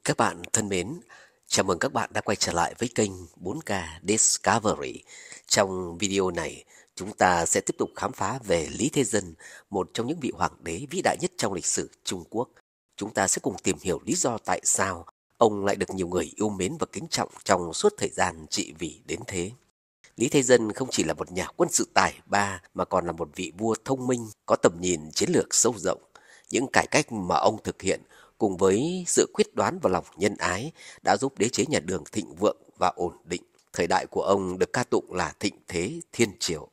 Các bạn thân mến, chào mừng các bạn đã quay trở lại với kênh 4K Discovery. Trong video này, chúng ta sẽ tiếp tục khám phá về Lý Thế Dân, một trong những vị hoàng đế vĩ đại nhất trong lịch sử Trung Quốc. Chúng ta sẽ cùng tìm hiểu lý do tại sao ông lại được nhiều người yêu mến và kính trọng trong suốt thời gian trị vì đến thế. Lý Thế Dân không chỉ là một nhà quân sự tài ba mà còn là một vị vua thông minh, có tầm nhìn chiến lược sâu rộng. Những cải cách mà ông thực hiện cùng với sự quyết đoán và lòng nhân ái đã giúp đế chế nhà Đường thịnh vượng và ổn định. Thời đại của ông được ca tụng là thịnh thế thiên triều.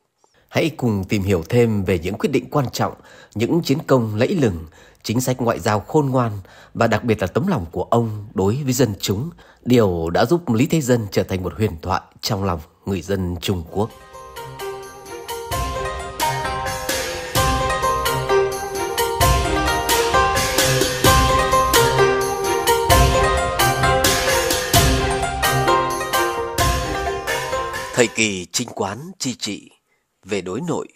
Hãy cùng tìm hiểu thêm về những quyết định quan trọng, những chiến công lẫy lừng, chính sách ngoại giao khôn ngoan và đặc biệt là tấm lòng của ông đối với dân chúng, điều đã giúp Lý Thế Dân trở thành một huyền thoại trong lòng người dân Trung Quốc. Thời kỳ Trinh Quán Chi Trị. Về đối nội,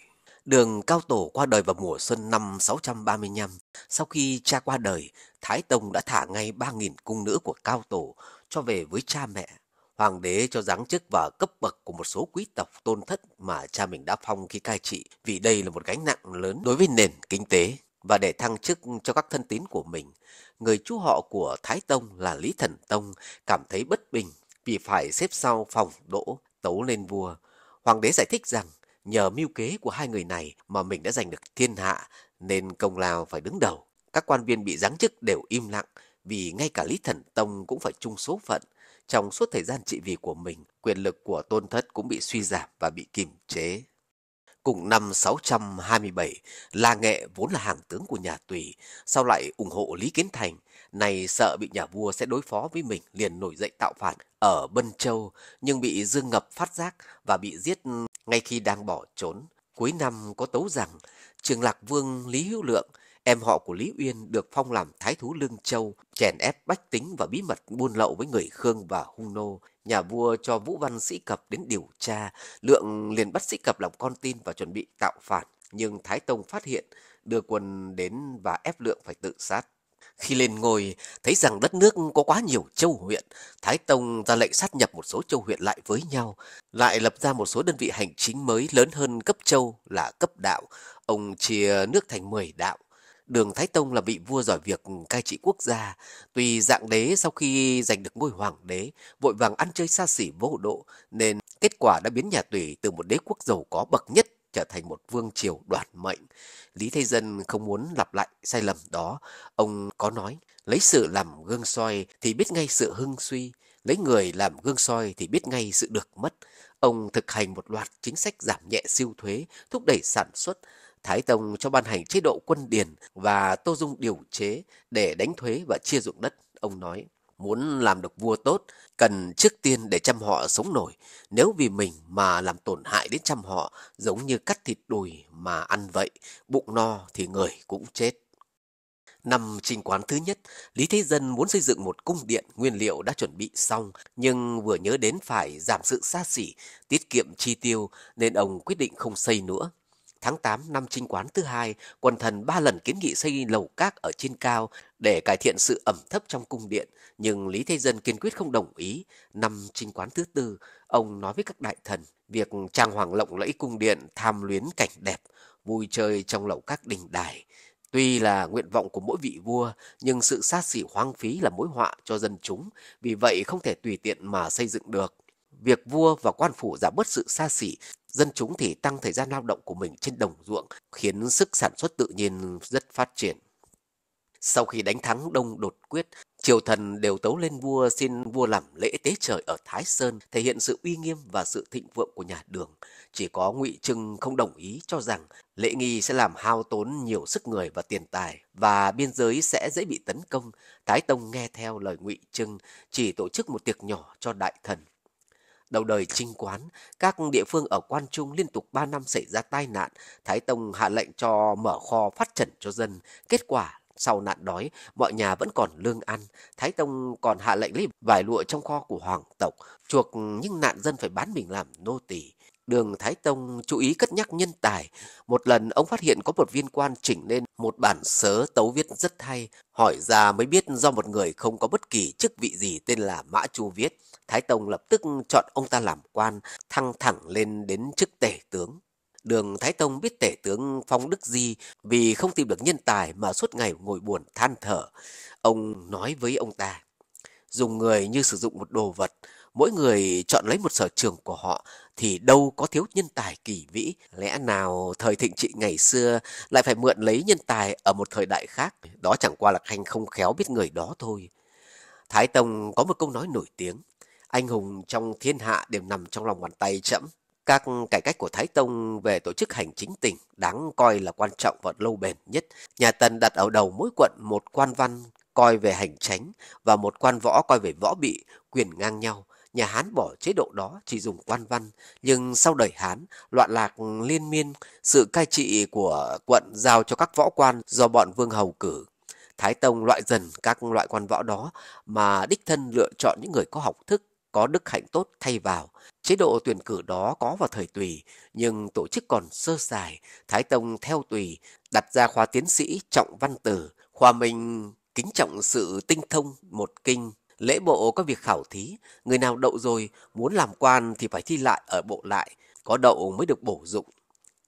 Đường Cao Tổ qua đời vào mùa xuân năm 635. Sau khi cha qua đời, Thái Tông đã thả ngay 3.000 cung nữ của Cao Tổ cho về với cha mẹ. Hoàng đế cho giáng chức và cấp bậc của một số quý tộc tôn thất mà cha mình đã phong khi cai trị, vì đây là một gánh nặng lớn đối với nền kinh tế. Và để thăng chức cho các thân tín của mình, người chú họ của Thái Tông là Lý Thần Tông cảm thấy bất bình vì phải xếp sau Phòng Đỗ, tấu lên vua. Hoàng đế giải thích rằng nhờ mưu kế của hai người này mà mình đã giành được thiên hạ, nên công lao phải đứng đầu. Các quan viên bị giáng chức đều im lặng, vì ngay cả Lý Thần Tông cũng phải chung số phận. Trong suốt thời gian trị vì của mình, quyền lực của tôn thất cũng bị suy giảm và bị kiềm chế. Cùng năm 627, La Nghệ vốn là hàng tướng của nhà Tùy, sau lại ủng hộ Lý Kiến Thành. Này sợ bị nhà vua sẽ đối phó với mình, liền nổi dậy tạo phản ở Bân Châu, nhưng bị Dương Ngập phát giác và bị giết ngay khi đang bỏ trốn. Cuối năm có tấu rằng Trường Lạc Vương Lý Hữu Lượng, em họ của Lý Uyên, được phong làm thái thú Lương Châu, chèn ép bách tính và bí mật buôn lậu với người Khương và Hung nô. Nhà vua cho Vũ Văn Sĩ Cập đến điều tra, Lượng liền bắt Sĩ Cập làm con tin và chuẩn bị tạo phản, nhưng Thái Tông phát hiện, đưa quân đến và ép Lượng phải tự sát. Khi lên ngôi, thấy rằng đất nước có quá nhiều châu huyện, Thái Tông ra lệnh sát nhập một số châu huyện lại với nhau, lại lập ra một số đơn vị hành chính mới lớn hơn cấp châu là cấp đạo. Ông chia nước thành 10 đạo. Đường Thái Tông là vị vua giỏi việc cai trị quốc gia. Tuy dạng đế sau khi giành được ngôi hoàng đế, vội vàng ăn chơi xa xỉ vô độ, nên kết quả đã biến nhà Tùy từ một đế quốc giàu có bậc nhất trở thành một vương triều đoạt mệnh. Lý Thế Dân không muốn lặp lại sai lầm đó. Ông có nói, lấy sự làm gương soi thì biết ngay sự hưng suy, lấy người làm gương soi thì biết ngay sự được mất. Ông thực hành một loạt chính sách giảm nhẹ siêu thuế, thúc đẩy sản xuất. Thái Tông cho ban hành chế độ quân điền và Tô Dung điều chế để đánh thuế và chia ruộng đất. Ông nói, muốn làm được vua tốt, cần trước tiên để trăm họ sống nổi. Nếu vì mình mà làm tổn hại đến trăm họ, giống như cắt thịt đùi mà ăn vậy, bụng no thì người cũng chết. Năm Trinh Quán thứ nhất, Lý Thế Dân muốn xây dựng một cung điện, nguyên liệu đã chuẩn bị xong, nhưng vừa nhớ đến phải giảm sự xa xỉ, tiết kiệm chi tiêu, nên ông quyết định không xây nữa. Tháng 8 năm Trinh Quán thứ hai, quần thần 3 lần kiến nghị xây lầu các ở trên cao để cải thiện sự ẩm thấp trong cung điện, nhưng Lý Thế Dân kiên quyết không đồng ý. Năm Trinh Quán thứ tư, ông nói với các đại thần, việc trang hoàng lộng lẫy cung điện, tham luyến cảnh đẹp, vui chơi trong lầu các đình đài. Tuy là nguyện vọng của mỗi vị vua, nhưng sự xa xỉ hoang phí là mối họa cho dân chúng, vì vậy không thể tùy tiện mà xây dựng được. Việc vua và quan phủ giảm bớt sự xa xỉ, dân chúng thì tăng thời gian lao động của mình trên đồng ruộng, khiến sức sản xuất tự nhiên rất phát triển. Sau khi đánh thắng Đông Đột Quyết, triều thần đều tấu lên vua xin vua làm lễ tế trời ở Thái Sơn, thể hiện sự uy nghiêm và sự thịnh vượng của nhà Đường. Chỉ có Ngụy Trưng không đồng ý, cho rằng lễ nghi sẽ làm hao tốn nhiều sức người và tiền tài, và biên giới sẽ dễ bị tấn công. Thái Tông nghe theo lời Ngụy Trưng, chỉ tổ chức một tiệc nhỏ cho đại thần. Đầu đời Trinh Quán, các địa phương ở Quan Trung liên tục 3 năm xảy ra tai nạn. Thái Tông hạ lệnh cho mở kho phát trần cho dân. Kết quả, sau nạn đói, mọi nhà vẫn còn lương ăn. Thái Tông còn hạ lệnh lấy vải lụa trong kho của hoàng tộc, chuộc những nạn dân phải bán mình làm nô tỳ. Đường Thái Tông chú ý cất nhắc nhân tài. Một lần ông phát hiện có một viên quan chỉnh nên một bản sớ tấu viết rất hay. Hỏi ra mới biết do một người không có bất kỳ chức vị gì tên là Mã Chu viết. Thái Tông lập tức chọn ông ta làm quan, thăng thẳng lên đến chức tể tướng. Đường Thái Tông biết tể tướng Phong Đức Di vì không tìm được nhân tài mà suốt ngày ngồi buồn than thở. Ông nói với ông ta: dùng người như sử dụng một đồ vật, mỗi người chọn lấy một sở trường của họ thì đâu có thiếu nhân tài kỳ vĩ. Lẽ nào thời thịnh trị ngày xưa lại phải mượn lấy nhân tài ở một thời đại khác? Đó chẳng qua là Khanh không khéo biết người đó thôi. Thái Tông có một câu nói nổi tiếng: anh hùng trong thiên hạ đều nằm trong lòng bàn tay trẫm. Các cải cách của Thái Tông về tổ chức hành chính tỉnh đáng coi là quan trọng và lâu bền nhất. Nhà Tần đặt ở đầu mỗi quận một quan văn coi về hành chánh và một quan võ coi về võ bị, quyền ngang nhau. Nhà Hán bỏ chế độ đó, chỉ dùng quan văn. Nhưng sau đời Hán, loạn lạc liên miên, sự cai trị của quận giao cho các võ quan do bọn vương hầu cử. Thái Tông loại dần các loại quan võ đó mà đích thân lựa chọn những người có học thức, có đức hạnh tốt thay vào. Chế độ tuyển cử đó có vào thời Tùy, nhưng tổ chức còn sơ sài. Thái Tông theo Tùy đặt ra khoa tiến sĩ trọng văn tử, khoa minh kính trọng sự tinh thông một kinh. Lễ bộ có việc khảo thí, người nào đậu rồi muốn làm quan thì phải thi lại ở bộ lại, có đậu mới được bổ dụng.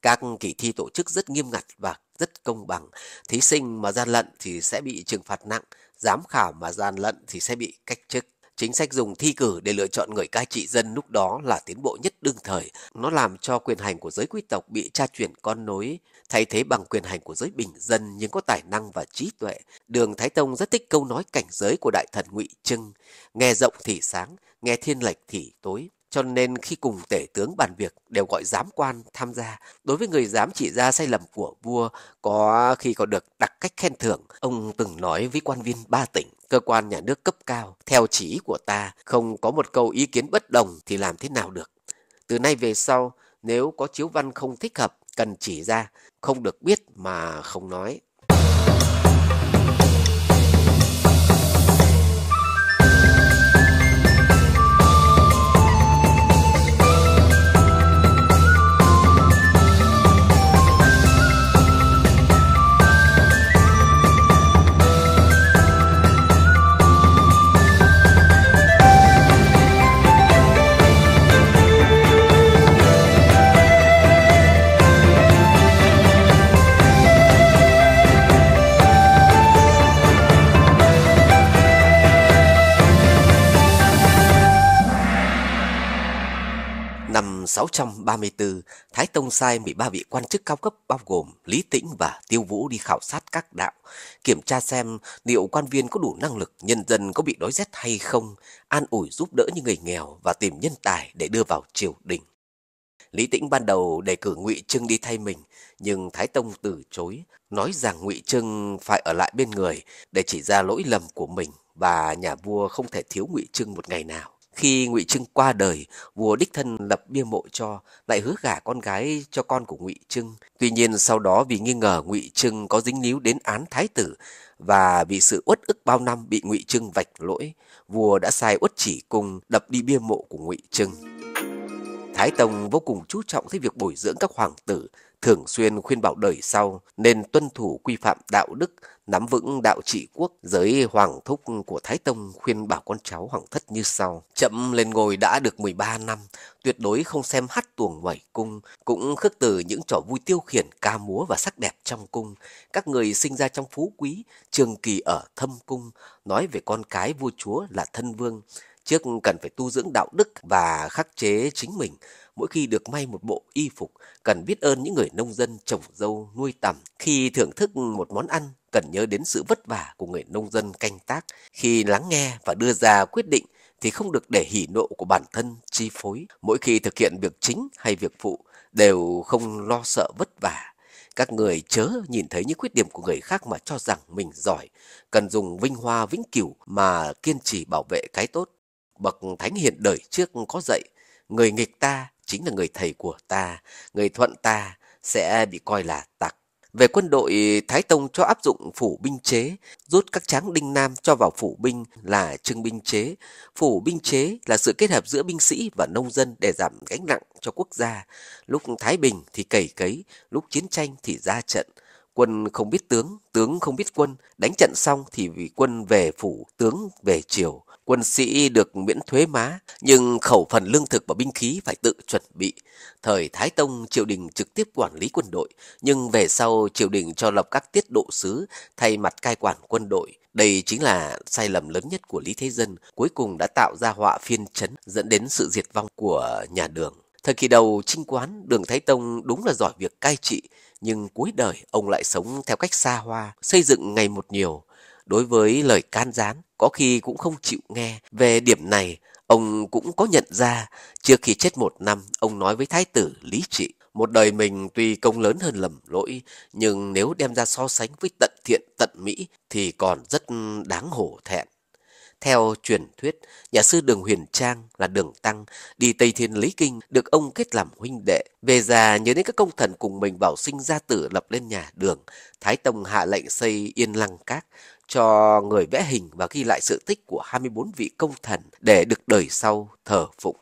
Các kỳ thi tổ chức rất nghiêm ngặt và rất công bằng. Thí sinh mà gian lận thì sẽ bị trừng phạt nặng, giám khảo mà gian lận thì sẽ bị cách chức. Chính sách dùng thi cử để lựa chọn người cai trị dân lúc đó là tiến bộ nhất đương thời. Nó làm cho quyền hành của giới quý tộc bị tra chuyển con nối, thay thế bằng quyền hành của giới bình dân nhưng có tài năng và trí tuệ. Đường Thái Tông rất thích câu nói cảnh giới của đại thần Ngụy Trưng: nghe rộng thì sáng, nghe thiên lệch thì tối. Cho nên khi cùng tể tướng bàn việc đều gọi giám quan tham gia. Đối với người dám chỉ ra sai lầm của vua, có khi còn được đặc cách khen thưởng. Ông từng nói với quan viên ba tỉnh, cơ quan nhà nước cấp cao: theo chỉ ý của ta, không có một câu ý kiến bất đồng thì làm thế nào được. Từ nay về sau, nếu có chiếu văn không thích hợp, cần chỉ ra, không được biết mà không nói. Năm 634, Thái Tông sai 13 vị quan chức cao cấp bao gồm Lý Tĩnh và Tiêu Vũ đi khảo sát các đạo, kiểm tra xem liệu quan viên có đủ năng lực, nhân dân có bị đói rét hay không, an ủi giúp đỡ những người nghèo và tìm nhân tài để đưa vào triều đình. Lý Tĩnh ban đầu đề cử Ngụy Trưng đi thay mình, nhưng Thái Tông từ chối, nói rằng Ngụy Trưng phải ở lại bên người để chỉ ra lỗi lầm của mình và nhà vua không thể thiếu Ngụy Trưng một ngày nào. Khi Ngụy Trưng qua đời, vua đích thân lập bia mộ cho, lại hứa gả con gái cho con của Ngụy Trưng. Tuy nhiên sau đó vì nghi ngờ Ngụy Trưng có dính líu đến án thái tử và vì sự uất ức bao năm bị Ngụy Trưng vạch lỗi, vua đã sai Uất Chỉ Cung đập đi bia mộ của Ngụy Trưng. Thái Tông vô cùng chú trọng tới việc bồi dưỡng các hoàng tử, thường xuyên khuyên bảo đời sau nên tuân thủ quy phạm đạo đức, nắm vững đạo trị quốc. Giới hoàng thúc của Thái Tông khuyên bảo con cháu hoàng thất như sau: trẫm lên ngôi đã được 13 năm, tuyệt đối không xem hát tuồng ngoài cung, cũng khước từ những trò vui tiêu khiển, ca múa và sắc đẹp trong cung. Các người sinh ra trong phú quý, trường kỳ ở thâm cung, nói về con cái vua chúa là thân vương. Trước cần phải tu dưỡng đạo đức và khắc chế chính mình. Mỗi khi được may một bộ y phục, cần biết ơn những người nông dân trồng dâu, nuôi tằm. Khi thưởng thức một món ăn, cần nhớ đến sự vất vả của người nông dân canh tác. Khi lắng nghe và đưa ra quyết định thì không được để hỉ nộ của bản thân chi phối. Mỗi khi thực hiện việc chính hay việc phụ đều không lo sợ vất vả. Các người chớ nhìn thấy những khuyết điểm của người khác mà cho rằng mình giỏi. Cần dùng vinh hoa vĩnh cửu mà kiên trì bảo vệ cái tốt. Bậc thánh hiền đời trước có dạy: người nghịch ta chính là người thầy của ta, người thuận ta sẽ bị coi là tặc. Về quân đội, Thái Tông cho áp dụng phủ binh chế, rút các tráng đinh nam cho vào phủ binh là trưng binh chế. Phủ binh chế là sự kết hợp giữa binh sĩ và nông dân để giảm gánh nặng cho quốc gia. Lúc thái bình thì cày cấy, lúc chiến tranh thì ra trận. Quân không biết tướng, tướng không biết quân, đánh trận xong thì vì quân về phủ, tướng về triều. Quân sĩ được miễn thuế má, nhưng khẩu phần lương thực và binh khí phải tự chuẩn bị. Thời Thái Tông, triều đình trực tiếp quản lý quân đội, nhưng về sau triều đình cho lập các tiết độ sứ thay mặt cai quản quân đội. Đây chính là sai lầm lớn nhất của Lý Thế Dân, cuối cùng đã tạo ra họa phiên trấn dẫn đến sự diệt vong của nhà Đường. Thời kỳ đầu chinh quán, Đường Thái Tông đúng là giỏi việc cai trị, nhưng cuối đời ông lại sống theo cách xa hoa, xây dựng ngày một nhiều. Đối với lời can gián, có khi cũng không chịu nghe. Về điểm này, ông cũng có nhận ra. Trước khi chết 1 năm, ông nói với Thái tử Lý Trị: một đời mình tuy công lớn hơn lầm lỗi, nhưng nếu đem ra so sánh với tận thiện tận mỹ thì còn rất đáng hổ thẹn. Theo truyền thuyết, nhà sư Đường Huyền Trang là Đường Tăng đi Tây Thiên Lý Kinh, được ông kết làm huynh đệ. Về già nhớ đến các công thần cùng mình vào sinh ra tử lập lên nhà Đường, Thái Tông hạ lệnh xây Yên Lăng Các, cho người vẽ hình và ghi lại sự tích của 24 vị công thần để được đời sau thờ phụng.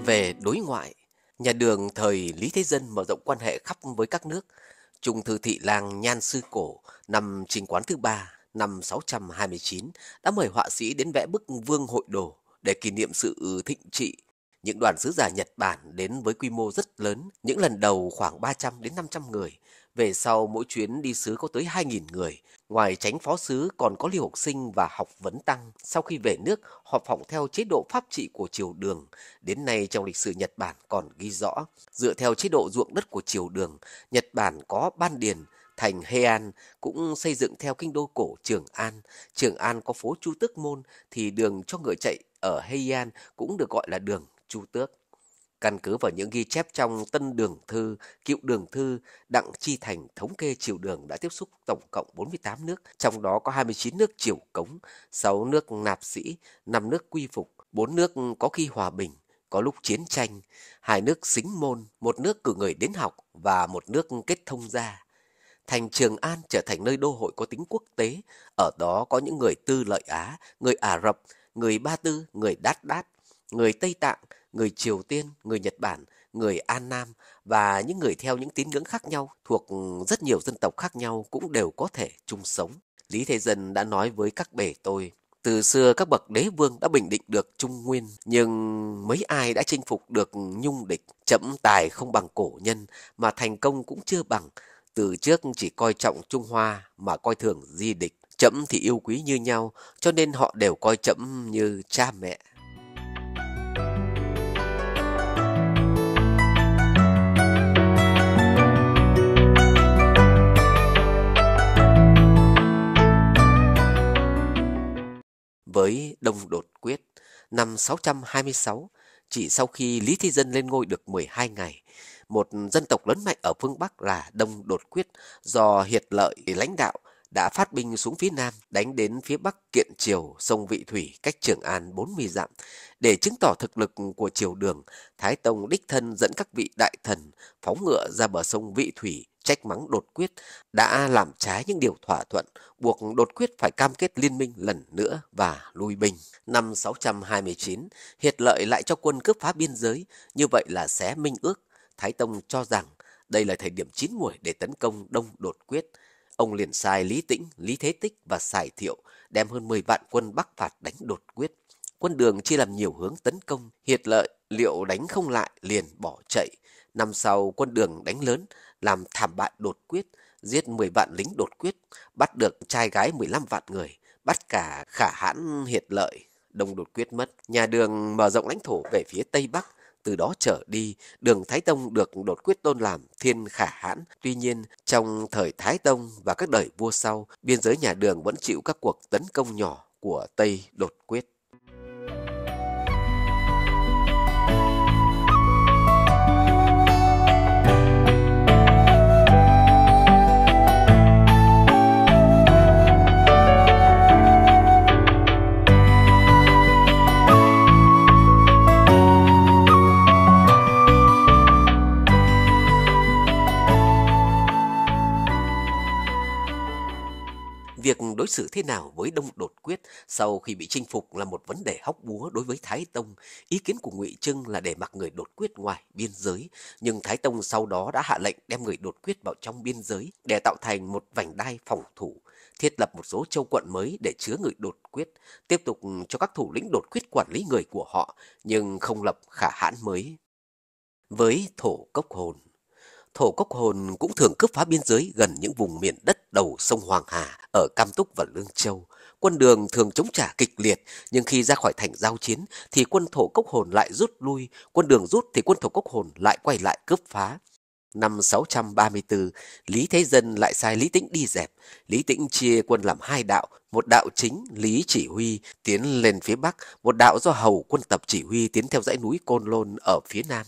Về đối ngoại, nhà Đường thời Lý Thế Dân mở rộng quan hệ khắp với các nước. Trung thư thị lang Nhan Sư Cổ năm Chinh Quán thứ 3 năm 629 đã mời họa sĩ đến vẽ bức Vương Hội Đồ để kỷ niệm sự thịnh trị. Những đoàn sứ giả Nhật Bản đến với quy mô rất lớn, những lần đầu khoảng 300 đến 500 người. Về sau mỗi chuyến đi sứ có tới 2.000 người. Ngoài chánh phó sứ còn có lưu học sinh và học vấn tăng. Sau khi về nước, họ phỏng theo chế độ pháp trị của triều Đường. Đến nay trong lịch sử Nhật Bản còn ghi rõ, dựa theo chế độ ruộng đất của triều Đường, Nhật Bản có ban điền, thành Heian cũng xây dựng theo kinh đô cổ Trường An. Trường An có phố Chu Tước Môn thì đường cho ngựa chạy ở Heian cũng được gọi là đường Chu Tước. Căn cứ vào những ghi chép trong Tân Đường Thư, Cựu Đường Thư, Đặng Chi Thành thống kê triều Đường đã tiếp xúc tổng cộng 48 nước, trong đó có 29 nước triều cống, 6 nước nạp sĩ, 5 nước quy phục, 4 nước có khi hòa bình, có lúc chiến tranh, 2 nước xính môn, 1 nước cử người đến học và 1 nước kết thông gia. Thành Trường An trở thành nơi đô hội có tính quốc tế, ở đó có những người Tư Lợi Á, người Ả Rập, người Ba Tư, người Đát Đát, người Tây Tạng, người Triều Tiên, người Nhật Bản, người An Nam và những người theo những tín ngưỡng khác nhau thuộc rất nhiều dân tộc khác nhau cũng đều có thể chung sống. Lý Thế Dân đã nói với các bề tôi: từ xưa các bậc đế vương đã bình định được Trung Nguyên, nhưng mấy ai đã chinh phục được Nhung địch. Trẫm tài không bằng cổ nhân, mà thành công cũng chưa bằng. Từ trước chỉ coi trọng Trung Hoa mà coi thường Di địch. Trẫm thì yêu quý như nhau, cho nên họ đều coi trẫm như cha mẹ. Với Đông Đột Quyết, năm 626, chỉ sau khi Lý Thế Dân lên ngôi được 12 ngày, một dân tộc lớn mạnh ở phương Bắc là Đông Đột Quyết do Hiệt Lợi lãnh đạo đã phát binh xuống phía Nam, đánh đến phía Bắc Kiện Triều, sông Vị Thủy cách Trường An 40 dặm. Để chứng tỏ thực lực của triều Đường, Thái Tông đích thân dẫn các vị đại thần phóng ngựa ra bờ sông Vị Thủy trách mắng Đột Quyết đã làm trái những điều thỏa thuận, buộc Đột Quyết phải cam kết liên minh lần nữa và lui binh. Năm 629, Hiệt Lợi lại cho quân cướp phá biên giới, như vậy là xé minh ước. Thái Tông cho rằng đây là thời điểm chín muồi để tấn công Đông Đột Quyết. Ông liền sai Lý Tĩnh, Lý Thế Tích và Sài Thiệu đem hơn 10 vạn quân bắc phạt đánh Đột Quyết. Quân Đường chia làm nhiều hướng tấn công, Hiệt Lợi liệu đánh không lại liền bỏ chạy. Năm sau quân Đường đánh lớn, làm thảm bại Đột Quyết, giết 10 vạn lính Đột Quyết, bắt được trai gái 15 vạn người, bắt cả Khả Hãn, Hiệt Lợi. Đông Đột Quyết mất, nhà Đường mở rộng lãnh thổ về phía Tây Bắc. Từ đó trở đi, Đường Thái Tông được Đột Quyết tôn làm Thiên Khả Hãn. Tuy nhiên, trong thời Thái Tông và các đời vua sau, biên giới nhà Đường vẫn chịu các cuộc tấn công nhỏ của Tây đột quyết. Việc đối xử thế nào với Đông đột quyết sau khi bị chinh phục là một vấn đề hóc búa đối với Thái Tông. Ý kiến của Ngụy Trưng là để mặc người đột quyết ngoài biên giới, nhưng Thái Tông sau đó đã hạ lệnh đem người đột quyết vào trong biên giới để tạo thành một vành đai phòng thủ, thiết lập một số châu quận mới để chứa người đột quyết, tiếp tục cho các thủ lĩnh đột quyết quản lý người của họ, nhưng không lập khả hãn mới. Với Thổ Cốc Hồn, Thổ Cốc Hồn cũng thường cướp phá biên giới gần những vùng miền đất đầu sông Hoàng Hà ở Cam Túc và Lương Châu. Quân Đường thường chống trả kịch liệt, nhưng khi ra khỏi thành giao chiến thì quân Thổ Cốc Hồn lại rút lui, quân Đường rút thì quân Thổ Cốc Hồn lại quay lại cướp phá. Năm 634, Lý Thế Dân lại sai Lý Tĩnh đi dẹp. Lý Tĩnh chia quân làm hai đạo, một đạo chính Lý chỉ huy tiến lên phía Bắc, một đạo do Hầu Quân Tập chỉ huy tiến theo dãy núi Côn Lôn ở phía Nam.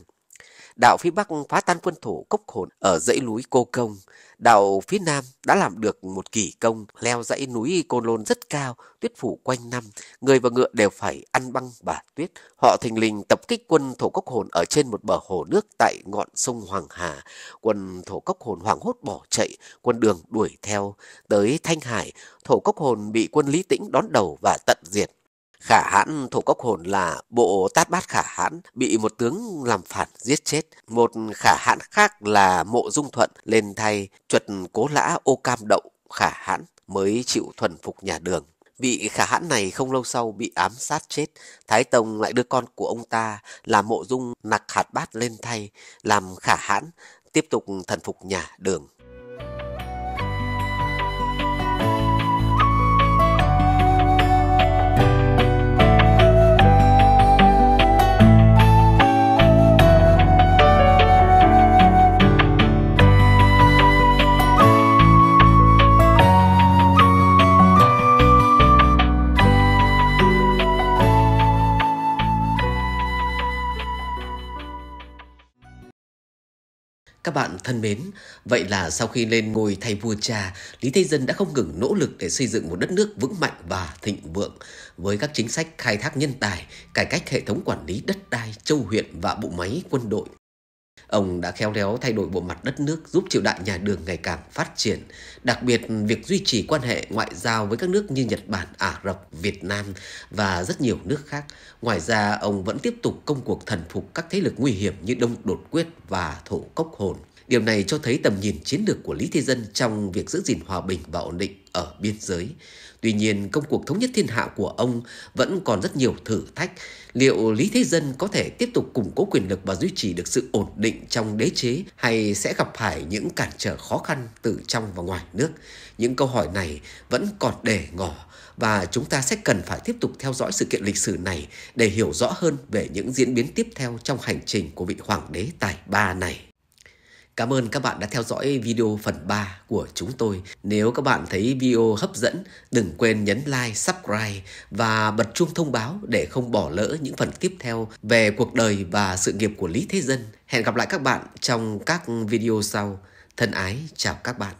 Đạo phía Bắc phá tan quân Thổ Cốc Hồn ở dãy núi Cô Công. Đạo phía Nam đã làm được một kỳ công, leo dãy núi Côn Lôn rất cao, tuyết phủ quanh năm, người và ngựa đều phải ăn băng bả tuyết. Họ thình lình tập kích quân Thổ Cốc Hồn ở trên một bờ hồ nước tại ngọn sông Hoàng Hà. Quân Thổ Cốc Hồn hoảng hốt bỏ chạy, quân Đường đuổi theo. Tới Thanh Hải, Thổ Cốc Hồn bị quân Lý Tĩnh đón đầu và tận diệt. Khả hãn Thổ Cốc Hồn là bộ Tát Bát Khả Hãn bị một tướng làm phản giết chết. Một khả hãn khác là Mộ Dung Thuận lên thay Chuật Cố Lã Ô Cam Đậu Khả Hãn mới chịu thuần phục nhà Đường. Vị khả hãn này không lâu sau bị ám sát chết. Thái Tông lại đưa con của ông ta là Mộ Dung Nặc Hạt Bát lên thay làm khả hãn, tiếp tục thần phục nhà Đường. Các bạn thân mến, vậy là sau khi lên ngôi thay vua cha, Lý Thế Dân đã không ngừng nỗ lực để xây dựng một đất nước vững mạnh và thịnh vượng với các chính sách khai thác nhân tài, cải cách hệ thống quản lý đất đai, châu huyện và bộ máy quân đội. Ông đã khéo léo thay đổi bộ mặt đất nước, giúp triều đại nhà Đường ngày càng phát triển. Đặc biệt, việc duy trì quan hệ ngoại giao với các nước như Nhật Bản, Ả Rập, Việt Nam và rất nhiều nước khác. Ngoài ra, ông vẫn tiếp tục công cuộc thần phục các thế lực nguy hiểm như Đông đột quyết và Thổ Cốc Hồn. Điều này cho thấy tầm nhìn chiến lược của Lý Thế Dân trong việc giữ gìn hòa bình và ổn định ở biên giới. Tuy nhiên, công cuộc thống nhất thiên hạ của ông vẫn còn rất nhiều thử thách. Liệu Lý Thế Dân có thể tiếp tục củng cố quyền lực và duy trì được sự ổn định trong đế chế, hay sẽ gặp phải những cản trở khó khăn từ trong và ngoài nước? Những câu hỏi này vẫn còn để ngỏ, và chúng ta sẽ cần phải tiếp tục theo dõi sự kiện lịch sử này để hiểu rõ hơn về những diễn biến tiếp theo trong hành trình của vị hoàng đế tài ba này. Cảm ơn các bạn đã theo dõi video phần 3 của chúng tôi. Nếu các bạn thấy video hấp dẫn, đừng quên nhấn like, subscribe và bật chuông thông báo để không bỏ lỡ những phần tiếp theo về cuộc đời và sự nghiệp của Lý Thế Dân. Hẹn gặp lại các bạn trong các video sau. Thân ái chào các bạn.